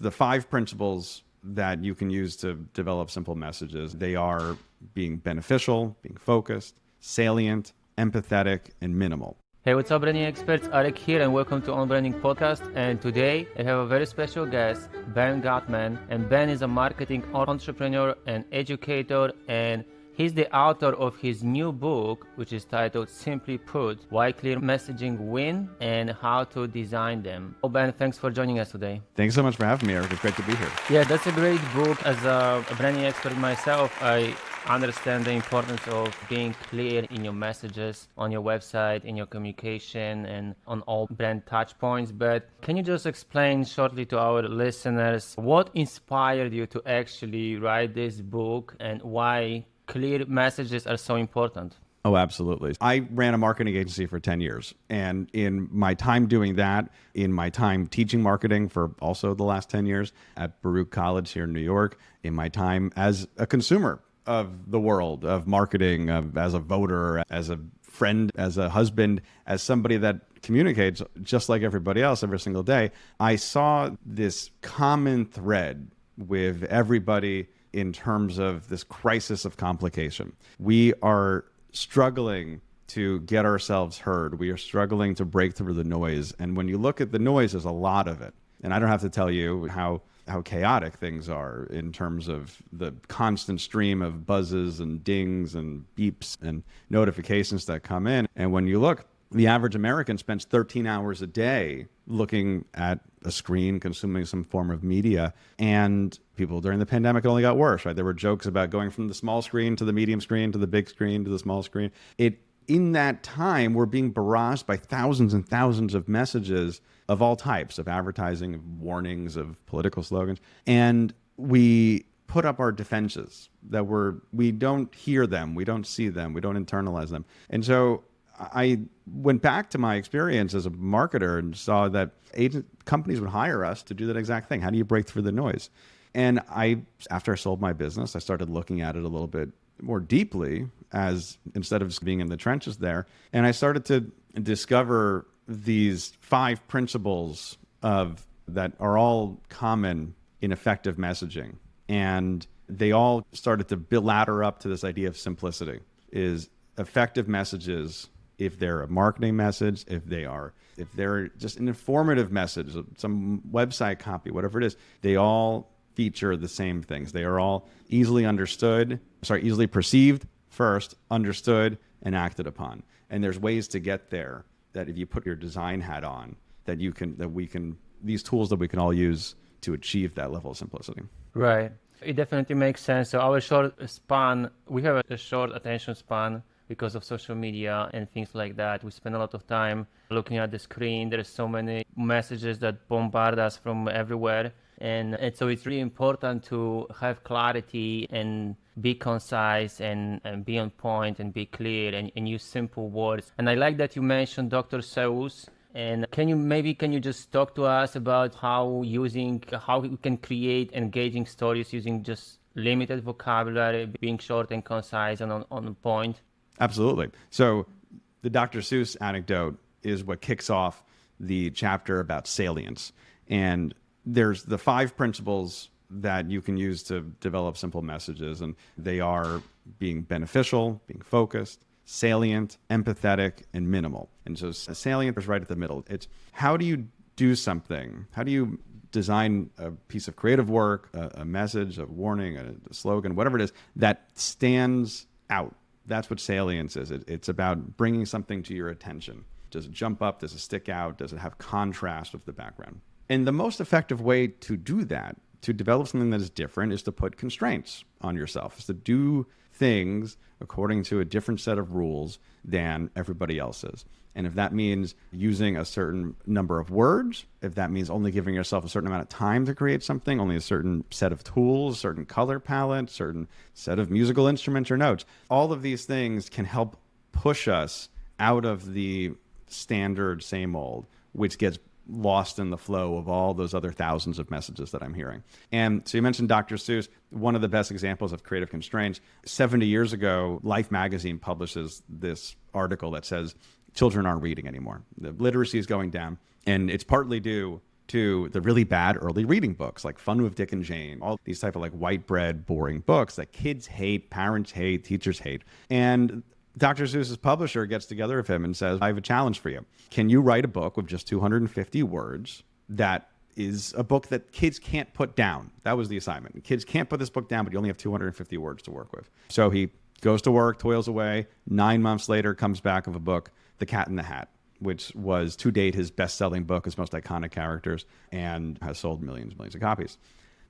The 5 principles that you can use to develop simple messages, they are being beneficial, being focused, salient, empathetic, and minimal. Hey, what's up, branding experts? Arek here, and welcome to On Branding Podcast. And today I have a very special guest, Ben Guttmann. And Ben is a marketing entrepreneur and educator, and he's the author of his new book, which is titled, Simply Put, Why Clear Messaging Win and How to Design Them. Oh, Ben, thanks for joining us today. Thanks so much for having me, Eric. It's great to be here. Yeah, that's a great book. As a branding expert myself, I understand the importance of being clear in your messages, on your website, in your communication, and on all brand touch points. But can you just explain shortly to our listeners what inspired you to actually write this book and why clear messages are so important? Oh, absolutely. I ran a marketing agency for 10 years. And in my time doing that, in my time teaching marketing for also the last 10 years at Baruch College here in New York, in my time as a consumer of the world of marketing, as a voter, as a friend, as a husband, as somebody that communicates just like everybody else every single day, I saw this common thread with everybody in terms of this crisis of complication. We are struggling to get ourselves heard. We are struggling to break through the noise. And when you look at the noise, there's a lot of it. And I don't have to tell you how chaotic things are in terms of the constant stream of buzzes and dings and beeps and notifications that come in. And when you look, the average American spends 13 hours a day looking at a screen, consuming some form of media. And people during the pandemic, it only got worse, right? There were jokes about going from the small screen to the medium screen to the big screen to the small screen. In that time, we're being barraged by thousands and thousands of messages of all types, of advertising, of warnings, of political slogans. And we put up our defenses that we don't hear them, we don't see them, we don't internalize them. And so I went back to my experience as a marketer and saw that companies would hire us to do that exact thing. How do you break through the noise? And after I sold my business, I started looking at it a little bit more deeply, as instead of just being in the trenches there. And I started to discover these 5 principles that are all common in effective messaging. And they all started to ladder up to this idea of simplicity. Is effective messages, if they're a marketing message, if they're just an informative message, some website copy, whatever it is, they all feature the same things. They are all easily perceived first, understood, and acted upon. And there's ways to get there that if you put your design hat on, these tools that we can all use to achieve that level of simplicity. Right. It definitely makes sense. So we have a short attention span because of social media and things like that. We spend a lot of time looking at the screen. There's so many messages that bombard us from everywhere. And so it's really important to have clarity and be concise and be on point and be clear and use simple words. And I like that you mentioned Dr. Seuss. And can you just talk to us about how we can create engaging stories using just limited vocabulary, being short and concise and on point? Absolutely. So the Dr. Seuss anecdote is what kicks off the chapter about salience. And there's the 5 principles that you can use to develop simple messages, and they are being beneficial, being focused, salient, empathetic, and minimal. And so salient is right at the middle. It's how do you do something? How do you design a piece of creative work, a message, a warning, a slogan, whatever it is, that stands out? That's what salience is. It's about bringing something to your attention. Does it jump up? Does it stick out? Does it have contrast with the background? And the most effective way to do that, to develop something that is different, is to put constraints on yourself, is to do things according to a different set of rules than everybody else's. And if that means using a certain number of words, if that means only giving yourself a certain amount of time to create something, only a certain set of tools, certain color palette, certain set of musical instruments or notes, all of these things can help push us out of the standard same old, which gets lost in the flow of all those other thousands of messages that I'm hearing. And so you mentioned Dr. Seuss, one of the best examples of creative constraints. 70 years ago, Life magazine publishes this article that says children aren't reading anymore. The literacy is going down, and it's partly due to the really bad early reading books like Fun with Dick and Jane, all these type of like white bread, boring books that kids hate, parents hate, teachers hate. And Dr. Seuss's publisher gets together with him and says, I have a challenge for you. Can you write a book with just 250 words that is a book that kids can't put down? That was the assignment. Kids can't put this book down, but you only have 250 words to work with. So he goes to work, toils away. 9 months later, comes back with a book, The Cat in the Hat, which was to date his best-selling book, his most iconic characters, and has sold millions and millions of copies.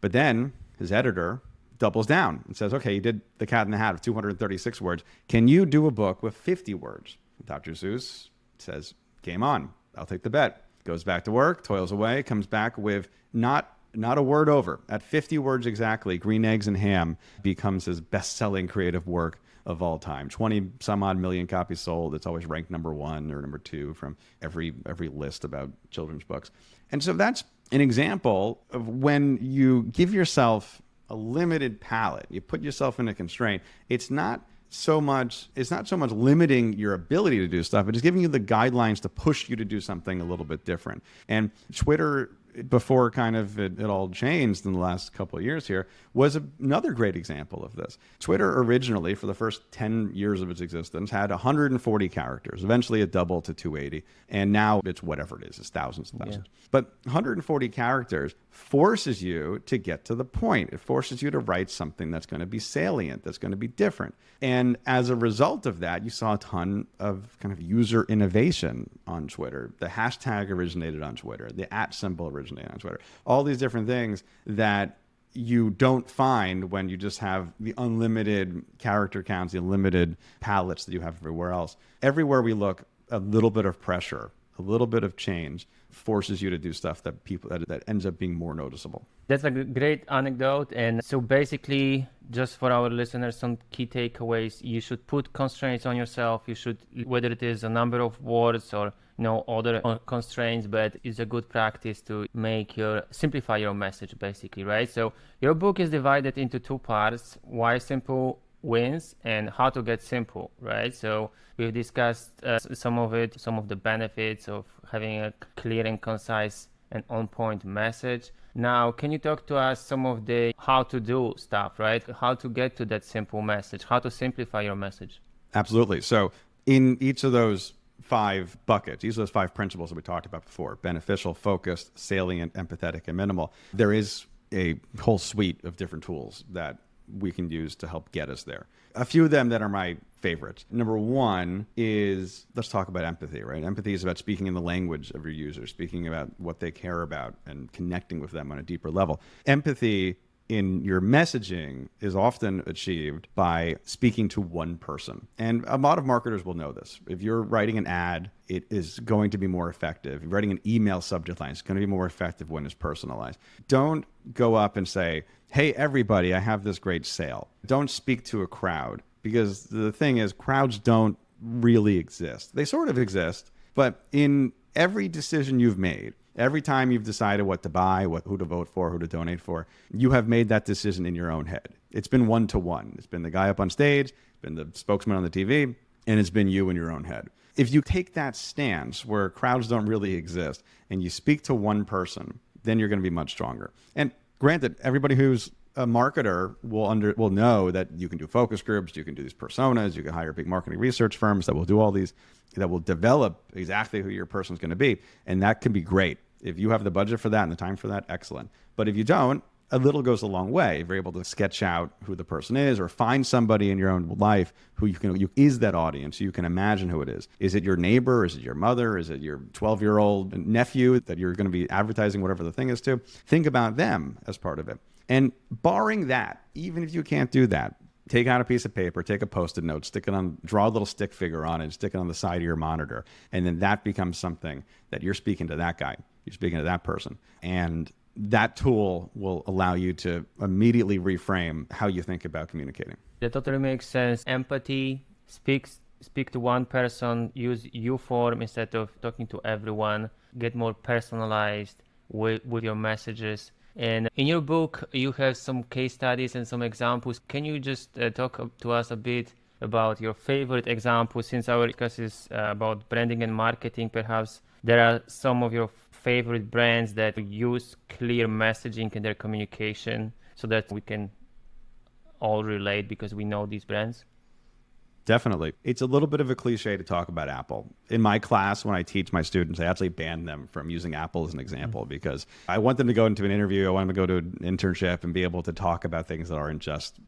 But then his editor doubles down and says, okay, you did The Cat in the Hat of 236 words. Can you do a book with 50 words? Dr. Seuss says, game on. I'll take the bet. Goes back to work, toils away, comes back with not a word over. At 50 words exactly, Green Eggs and Ham becomes his best-selling creative work of all time. 20 some odd million copies sold. It's always ranked number 1 or number 2 from every list about children's books. And so that's an example of when you give yourself a limited palette, you put yourself in a constraint. It's not so much limiting your ability to do stuff, but it's giving you the guidelines to push you to do something a little bit different. And Twitter, before kind of it all changed in the last couple of years here, was another great example of this. Twitter originally, for the first 10 years of its existence, had 140 characters. Eventually it doubled to 280. And now it's whatever it is. It's thousands and thousands. Yeah. But 140 characters forces you to get to the point. It forces you to write something that's going to be salient, that's going to be different. And as a result of that, you saw a ton of kind of user innovation on Twitter. The hashtag originated on Twitter. The @ symbol originated on Twitter. All these different things that you don't find when you just have the unlimited character counts, the unlimited palettes that you have everywhere else. Everywhere we look, a little bit of pressure, a little bit of change forces you to do stuff that ends up being more noticeable. That's a great anecdote. And so basically, just for our listeners, some key takeaways: you should put constraints on yourself. You should, whether it is a number of words or other constraints, but it's a good practice to simplify your message, basically, right? So your book is divided into 2 parts: why simple wins and how to get simple, right? So we've discussed some of the benefits of having a clear and concise and on-point message. Now, can you talk to us some of the how to do stuff, right? How to get to that simple message, how to simplify your message? Absolutely. So in each of those 5 buckets, each of those 5 principles that we talked about before: beneficial, focused, salient, empathetic, and minimal. There is a whole suite of different tools that we can use to help get us there. A few of them that are my favorites. Number 1 is, let's talk about empathy, right? Empathy is about speaking in the language of your users, speaking about what they care about and connecting with them on a deeper level. Empathy in your messaging is often achieved by speaking to one person. And a lot of marketers will know this. If you're writing an ad, it is going to be more effective. If you're writing an email subject line, it's going to be more effective when it's personalized. Don't go up and say, hey, everybody, I have this great sale. Don't speak to a crowd, because the thing is, crowds don't really exist. They sort of exist, but in every decision you've made, every time you've decided what to buy, who to vote for, who to donate for, you have made that decision in your own head. It's been one-to-one. It's been the guy up on stage, it's been the spokesman on the TV, and it's been you in your own head. If you take that stance where crowds don't really exist and you speak to one person, then you're going to be much stronger. And granted, everybody who's a marketer will know that you can do focus groups, you can do these personas, you can hire big marketing research firms that will do all these, that will develop exactly who your person's going to be. And that can be great. If you have the budget for that and the time for that, excellent. But if you don't, a little goes a long way. If you're able to sketch out who the person is, or find somebody in your own life who is that audience, you can imagine who it is. Is it your neighbor? Is it your mother? Is it your 12-year-old nephew that you're going to be advertising whatever the thing is to? Think about them as part of it. And barring that, even if you can't do that, take out a piece of paper, take a Post-it note, draw a little stick figure on it, and stick it on the side of your monitor. And then that becomes something that you're speaking to that guy, you're speaking to that person. And that tool will allow you to immediately reframe how you think about communicating. That totally makes sense. Empathy, speak to one person, use you form instead of talking to everyone, get more personalized with your messages. And in your book, you have some case studies and some examples. Can you just talk to us a bit about your favorite examples? Since our podcast is about branding and marketing, perhaps there are some of your favorite brands that use clear messaging in their communication so that we can all relate because we know these brands? Definitely. It's a little bit of a cliche to talk about Apple. In my class, when I teach my students, I actually ban them from using Apple as an example because I want them to go into an interview, I want them to go to an internship and be able to talk about things that aren't just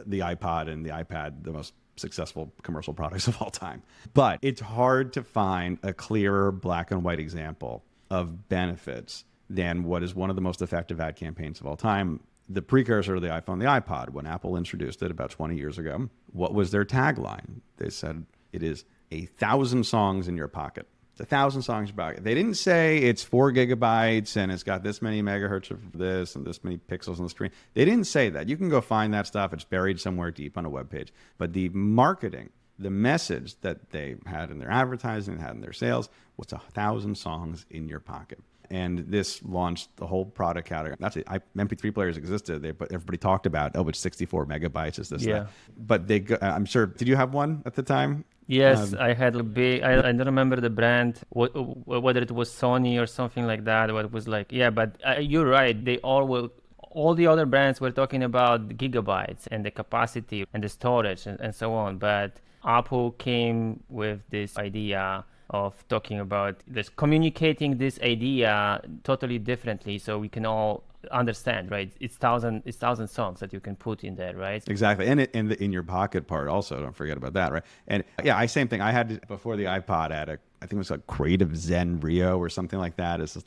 the iPod and the iPad, the most successful commercial products of all time. But it's hard to find a clearer black and white example of benefits than what is one of the most effective ad campaigns of all time. The precursor to the iPhone, the iPod, when Apple introduced it about 20 years ago, what was their tagline? They said, it is 1,000 songs in your pocket. It's 1,000 songs in your pocket. They didn't say it's 4 gigabytes and it's got this many megahertz of this and this many pixels on the screen. They didn't say that. You can go find that stuff. It's buried somewhere deep on a webpage. But the marketing, the message that they had in their advertising, had in their sales, was 1,000 songs in your pocket. And this launched the whole product category. That's it. MP3 players existed. But everybody talked about, it's 64 megabytes. Is this? Yeah. That. But I'm sure. Did you have one at the time? Yes, I had a big. I don't remember the brand, whether it was Sony or something like that. But it was like, yeah. But you're right. They all the other brands were talking about the gigabytes and the capacity and the storage and so on. But Apple came with this idea of talking about this, communicating this idea totally differently, so we can all understand, right? It's thousand songs that you can put in there, right? Exactly, and the in your pocket part also. Don't forget about that, right? And yeah, same thing. I had before the iPod, I think it was like Creative Zen Rio or something like that. It's this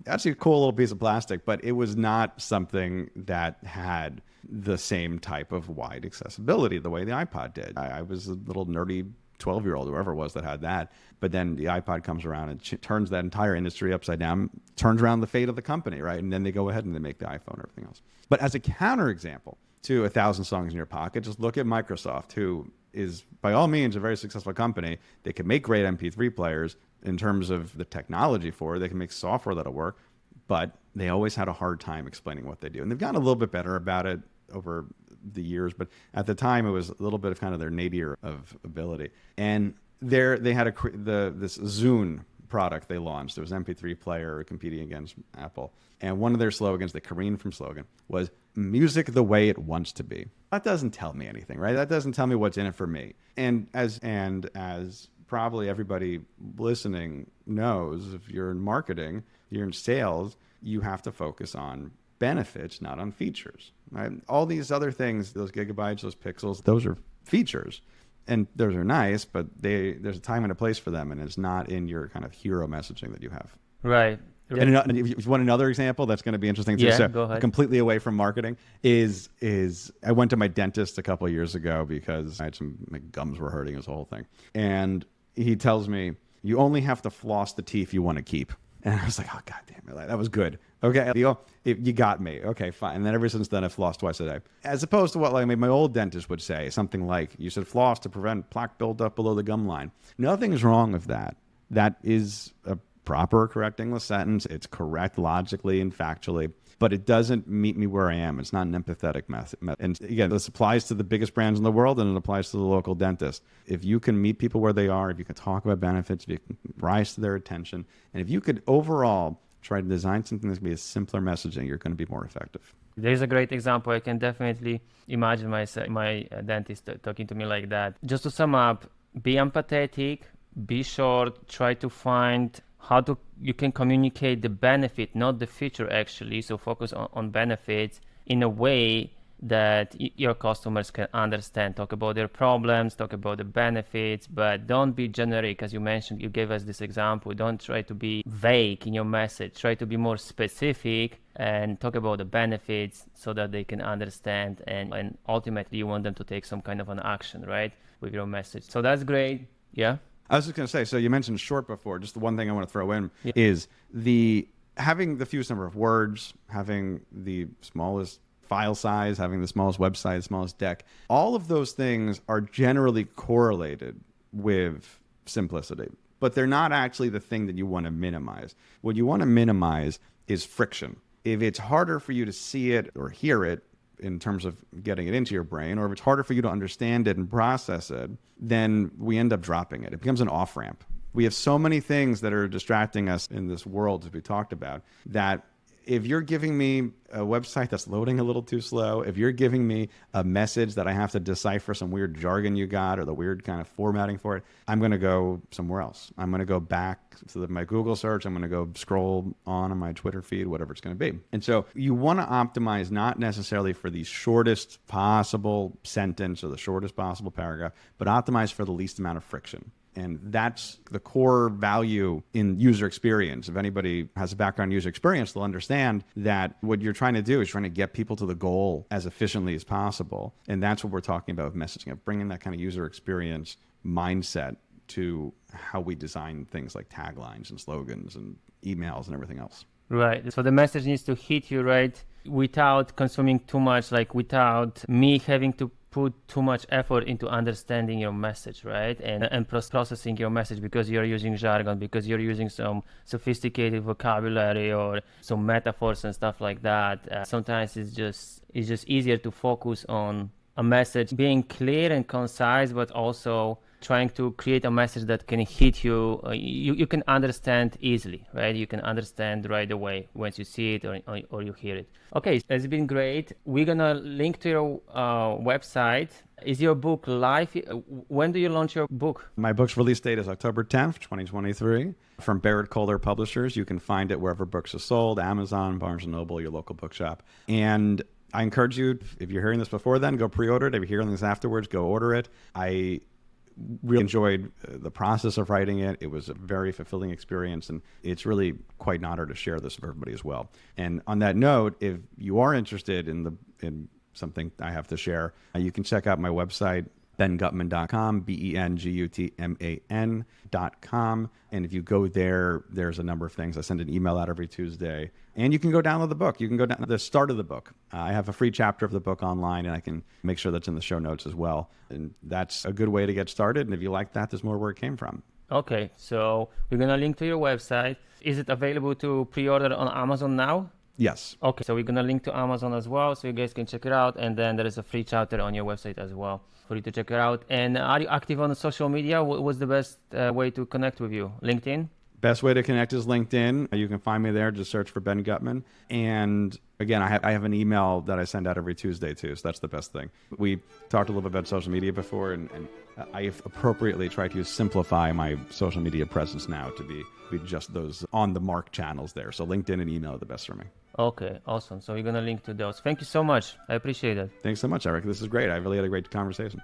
actually a cool little piece of plastic, but it was not something that had the same type of wide accessibility the way the iPod did. I was a little nerdy 12-year-old, whoever it was that had that. But then the iPod comes around and turns that entire industry upside down, turns around the fate of the company, right? And then they go ahead and they make the iPhone and everything else. But as a counterexample to 1,000 songs in your pocket, just look at Microsoft, who is by all means a very successful company. They can make great MP3 players in terms of the technology for it. They can make software that'll work, but they always had a hard time explaining what they do. And they've gotten a little bit better about it over the years, but at the time it was a little bit of kind of their nadir of ability. And they had this Zune product they launched. It was an MP3 player competing against Apple. And one of their slogans, the Korean from slogan, was music the way it wants to be. That doesn't tell me anything, right? That doesn't tell me what's in it for me. And as probably everybody listening knows, if you're in marketing, you're in sales, you have to focus on benefits, not on features, right? All these other things, those gigabytes, those pixels, those are features. And those are nice, but there's a time and a place for them, and it's not in your kind of hero messaging that you have. Right. And if you want another example that's going to be interesting too, so go ahead. Completely away from marketing, is I went to my dentist a couple of years ago because my gums were hurting, this whole thing. And he tells me, you only have to floss the teeth you want to keep. And I was like, oh, God damn it, that was good. Okay, you got me. Okay, fine. And then ever since then, I've flossed twice a day. As opposed to what my old dentist would say, something like, you should floss to prevent plaque buildup below the gum line. Nothing's wrong with that. That is a proper, correct English sentence. It's correct logically and factually, but it doesn't meet me where I am. It's not an empathetic method. And again, this applies to the biggest brands in the world, and it applies to the local dentist. If you can meet people where they are, if you can talk about benefits, if you can rise to their attention, and if you could overall try to design something that's going to be a simpler messaging, you're going to be more effective. There's a great example. I can definitely imagine my dentist talking to me like that. Just to sum up, be empathetic, be short, try to find how you can communicate the benefit, not the feature actually. So focus on benefits in a way that your customers can understand. Talk about their problems, talk about the benefits, but don't be generic. As you mentioned, you gave us this example. Don't try to be vague in your message. Try to be more specific and talk about the benefits so that they can understand. And ultimately, you want them to take some kind of an action, right, with your message. So that's great. Yeah. I was just going to say, so you mentioned short before. Just the one thing I want to throw in is having the fewest number of words, having the smallest file size, having the smallest website, the smallest deck. All of those things are generally correlated with simplicity, but they're not actually the thing that you want to minimize. What you want to minimize is friction. If it's harder for you to see it or hear it in terms of getting it into your brain, or if it's harder for you to understand it and process it, then we end up dropping it. It becomes an off-ramp. We have so many things that are distracting us in this world, as we talked about, that if you're giving me a website that's loading a little too slow, if you're giving me a message that I have to decipher some weird jargon you got or the weird kind of formatting for it, I'm going to go somewhere else. I'm going to go back to my Google search. I'm going to go scroll on my Twitter feed, whatever it's going to be. And so you want to optimize not necessarily for the shortest possible sentence or the shortest possible paragraph, but optimize for the least amount of friction. And that's the core value in user experience. If anybody has a background in user experience, they'll understand that what you're trying to do is trying to get people to the goal as efficiently as possible. And that's what we're talking about with messaging, of bringing that kind of user experience mindset to how we design things like taglines and slogans and emails and everything else. Right. So the message needs to hit you right without consuming too much, like without me having to put too much effort into understanding your message, right? And processing your message because you're using jargon, because you're using some sophisticated vocabulary or some metaphors and stuff like that. Sometimes it's just easier to focus on a message being clear and concise, but also trying to create a message that can hit you. You can understand easily, right? You can understand right away once you see it or you hear it. Okay, it's been great. We're gonna link to your website. Is your book live? When do you launch your book? My book's release date is October 10th, 2023. From Barrett Kohler Publishers. You can find it wherever books are sold, Amazon, Barnes & Noble, your local bookshop. And I encourage you, if you're hearing this before then, go pre-order it. If you're hearing this afterwards, go order it. I really enjoyed the process of writing it. It was a very fulfilling experience, and it's really quite an honor to share this with everybody as well. And on that note, if you are interested in something I have to share, you can check out my website, benguttman.com, BENGUTMAN.com. And if you go there, there's a number of things. I send an email out every Tuesday. And you can go download the book. You can go down to the start of the book. I have a free chapter of the book online, and I can make sure that's in the show notes as well. And that's a good way to get started. And if you like that, there's more where it came from. Okay, so we're going to link to your website. Is it available to pre-order on Amazon now? Yes. Okay, so we're going to link to Amazon as well, so you guys can check it out. And then there is a free chapter on your website as well for you to check it out. And are you active on social media? What's the best way to connect with you? LinkedIn? Best way to connect is LinkedIn. You can find me there. Just search for Ben Guttmann. And again, I have an email that I send out every Tuesday too. So that's the best thing. We talked a little bit about social media before, and I appropriately try to simplify my social media presence now to be just those on the mark channels there. So LinkedIn and email are the best for me. Okay, awesome. So we're going to link to those. Thank you so much. I appreciate it. Thanks so much, Arek. This is great. I really had a great conversation.